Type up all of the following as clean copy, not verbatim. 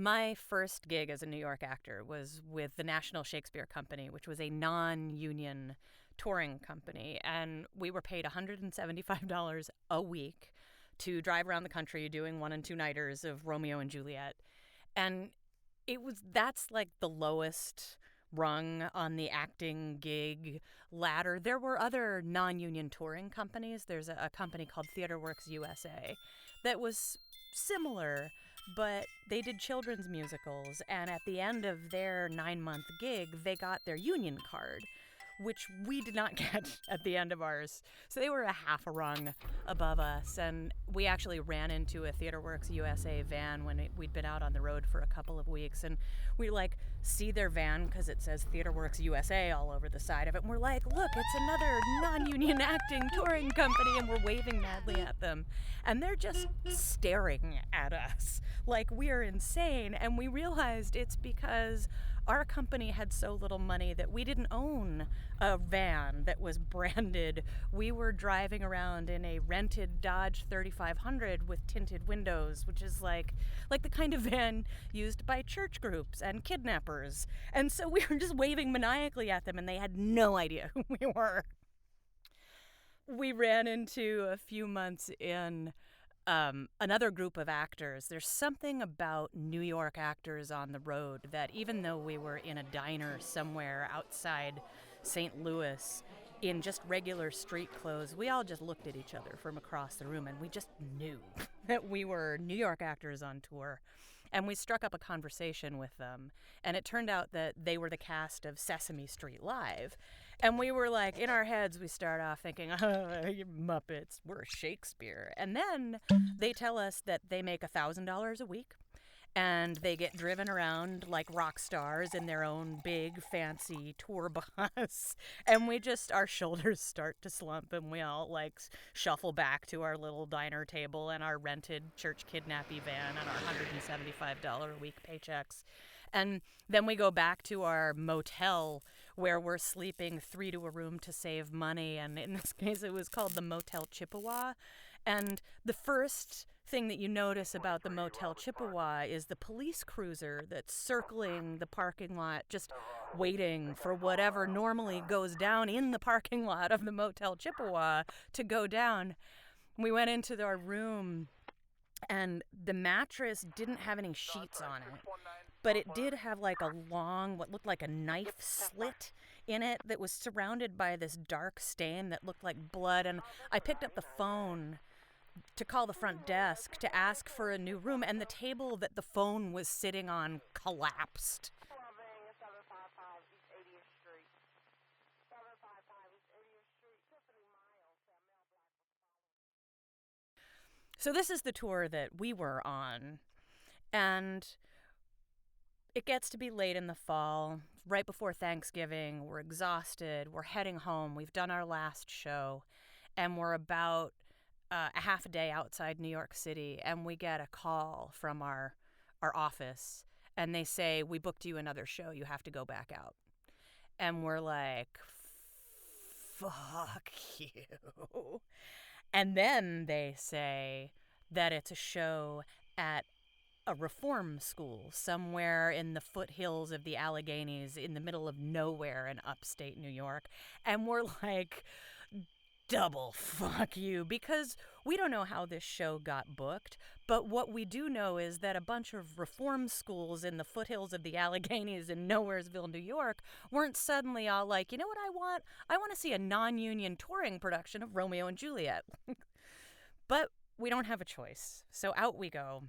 My first gig as a New York actor was with the National Shakespeare Company, which was a non-union touring company. And we were paid $175 a week to drive around the country doing one and two nighters of Romeo and Juliet. And that's like the lowest rung on the acting gig ladder. There were other non-union touring companies. There's a company called TheaterWorks USA that was similar, but they did children's musicals, and at the end of their 9-month gig, they got their union card, which we did not get at the end of ours. So they were a half a rung above us, and we actually ran into a TheaterWorks USA van when we'd been out on the road for a couple of weeks, and we see their van because it says TheaterWorks USA all over the side of it, and we're like, look, it's another non-union acting touring company, and we're waving madly at them, and they're just staring at us like we're insane. And we realized it's because our company had so little money that we didn't own a van that was branded. We were driving around in a rented Dodge 3500 with tinted windows, which is like the kind of van used by church groups and kidnappers. And so we were just waving maniacally at them, and they had no idea who we were. We ran into, a few months in, another group of actors. There's something about New York actors on the road that even though we were in a diner somewhere outside St. Louis in just regular street clothes, we all just looked at each other from across the room, and we just knew that we were New York actors on tour. And we struck up a conversation with them, and it turned out that they were the cast of Sesame Street Live. And we were like, in our heads, we start off thinking, oh, you Muppets, we're Shakespeare. And then they tell us that they make $1,000 a week, and they get driven around like rock stars in their own big, fancy tour bus. And our shoulders start to slump, and we all shuffle back to our little diner table and our rented church kidnappy van and our $175 a week paychecks. And then we go back to our motel where we're sleeping 3 to a room to save money. And in this case, it was called the Motel Chippewa. And the first thing that you notice about the Motel Chippewa is the police cruiser that's circling the parking lot, just waiting for whatever normally goes down in the parking lot of the Motel Chippewa to go down. We went into our room, and the mattress didn't have any sheets on it, but it did have a long, what looked like a knife slit in it that was surrounded by this dark stain that looked like blood. And I picked up the phone to call the front desk to ask for a new room, and the table that the phone was sitting on collapsed. So this is the tour that we were on, and it gets to be late in the fall, right before Thanksgiving. We're exhausted. We're heading home. We've done our last show, and we're about a half a day outside New York City, and we get a call from our office, and they say, we booked you another show. You have to go back out. And we're like, fuck you. And then they say that it's a show at a reform school somewhere in the foothills of the Alleghenies in the middle of nowhere in upstate New York. And we're like, double fuck you, because we don't know how this show got booked, but what we do know is that a bunch of reform schools in the foothills of the Alleghenies in Nowheresville, New York, weren't suddenly all like, you know what I want? I want to see a non-union touring production of Romeo and Juliet. But we don't have a choice, so out we go.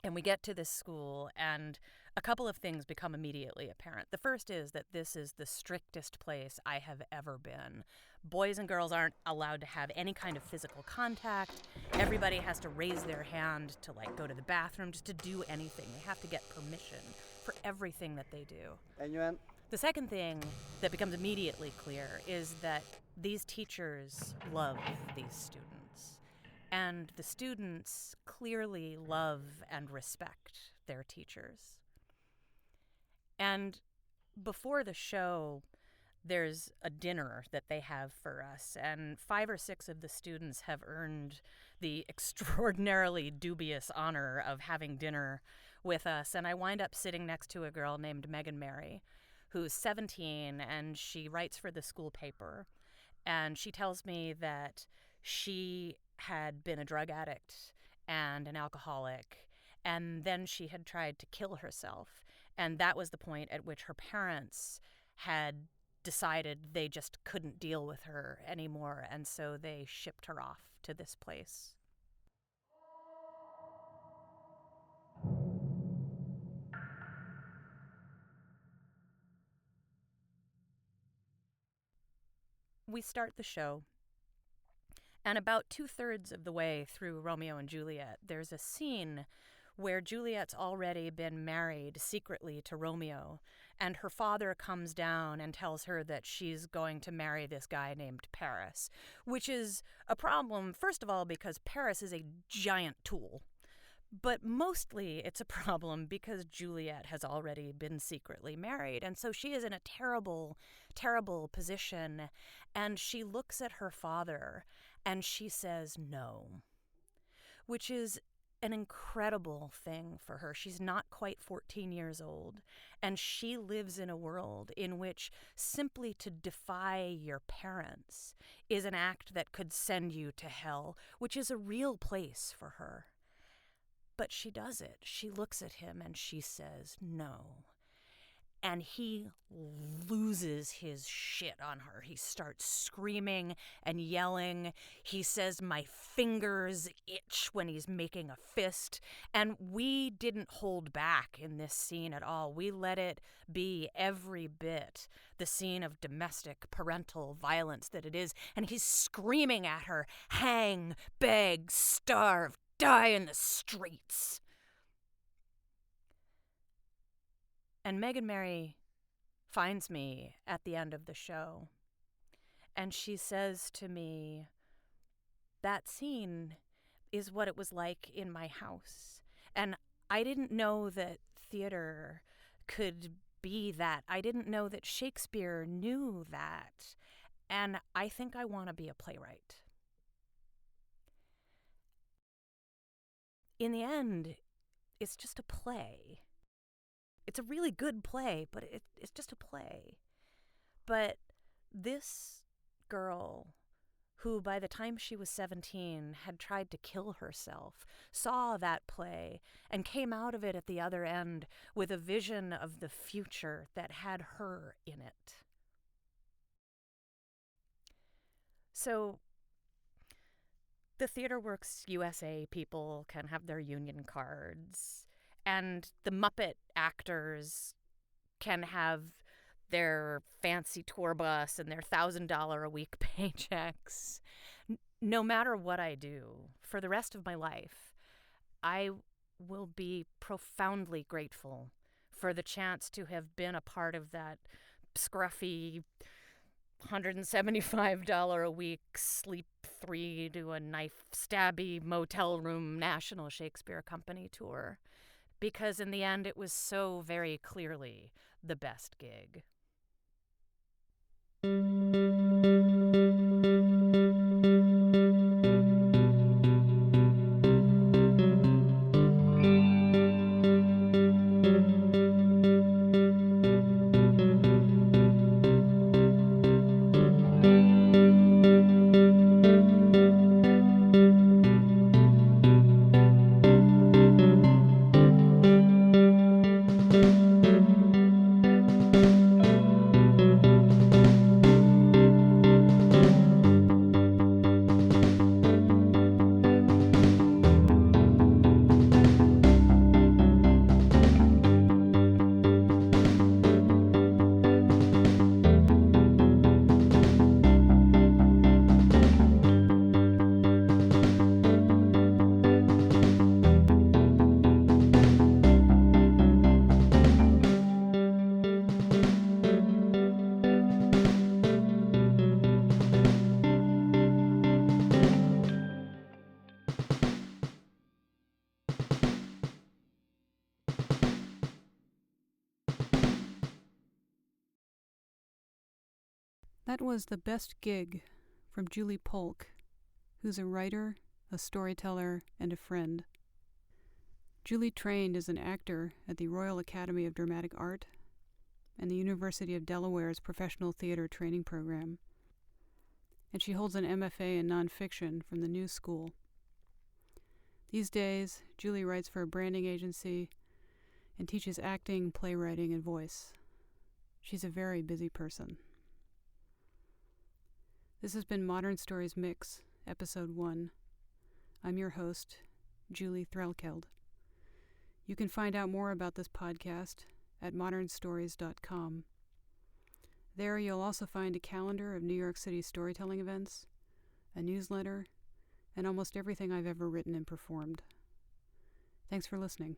And we get to this school, and a couple of things become immediately apparent. The first is that this is the strictest place I have ever been. Boys and girls aren't allowed to have any kind of physical contact. Everybody has to raise their hand to go to the bathroom, just to do anything. They have to get permission for everything that they do. The second thing that becomes immediately clear is that these teachers love these students. And the students clearly love and respect their teachers. And before the show, there's a dinner that they have for us, and 5 or 6 of the students have earned the extraordinarily dubious honor of having dinner with us, and I wind up sitting next to a girl named Megan Mary, who's 17, and she writes for the school paper. And she tells me that she had been a drug addict and an alcoholic, and then she had tried to kill herself. And that was the point at which her parents had decided they just couldn't deal with her anymore, and so they shipped her off to this place. We start the show, and about 2/3 of the way through Romeo and Juliet, there's a scene where Juliet's already been married secretly to Romeo, and her father comes down and tells her that she's going to marry this guy named Paris, which is a problem, first of all, because Paris is a giant tool. But mostly it's a problem because Juliet has already been secretly married. And so she is in a terrible, terrible position. And she looks at her father and she says no, which is an incredible thing for her. She's not quite 14 years old, and she lives in a world in which simply to defy your parents is an act that could send you to hell, which is a real place for her. But she does it. She looks at him and she says no. And he loses his shit on her. He starts screaming and yelling. He says my fingers itch when he's making a fist. And we didn't hold back in this scene at all. We let it be every bit the scene of domestic parental violence that it is. And he's screaming at her, hang, beg, starve, die in the streets. And Megan Mary finds me at the end of the show, and she says to me, that scene is what it was like in my house. And I didn't know that theater could be that. I didn't know that Shakespeare knew that. And I think I want to be a playwright. In the end, it's just a play. It's a really good play, but it's just a play. But this girl, who by the time she was 17 had tried to kill herself, saw that play and came out of it at the other end with a vision of the future that had her in it. So the TheaterWorks USA people can have their union cards, and the Muppet actors can have their fancy tour bus and their $1,000 a week paychecks. No matter what I do for the rest of my life, I will be profoundly grateful for the chance to have been a part of that scruffy $175 a week sleep 3 to a knife stabby motel room National Shakespeare Company tour, because in the end it was so very clearly the best gig. That was The Best Gig from Julie Polk, who's a writer, a storyteller, and a friend. Julie trained as an actor at the Royal Academy of Dramatic Art and the University of Delaware's Professional Theater Training Program, and she holds an MFA in nonfiction from the New School. These days, Julie writes for a branding agency and teaches acting, playwriting, and voice. She's a very busy person. This has been Modern Stories Mix, Episode 1. I'm your host, Julie Threlkeld. You can find out more about this podcast at modernstories.com. There you'll also find a calendar of New York City storytelling events, a newsletter, and almost everything I've ever written and performed. Thanks for listening.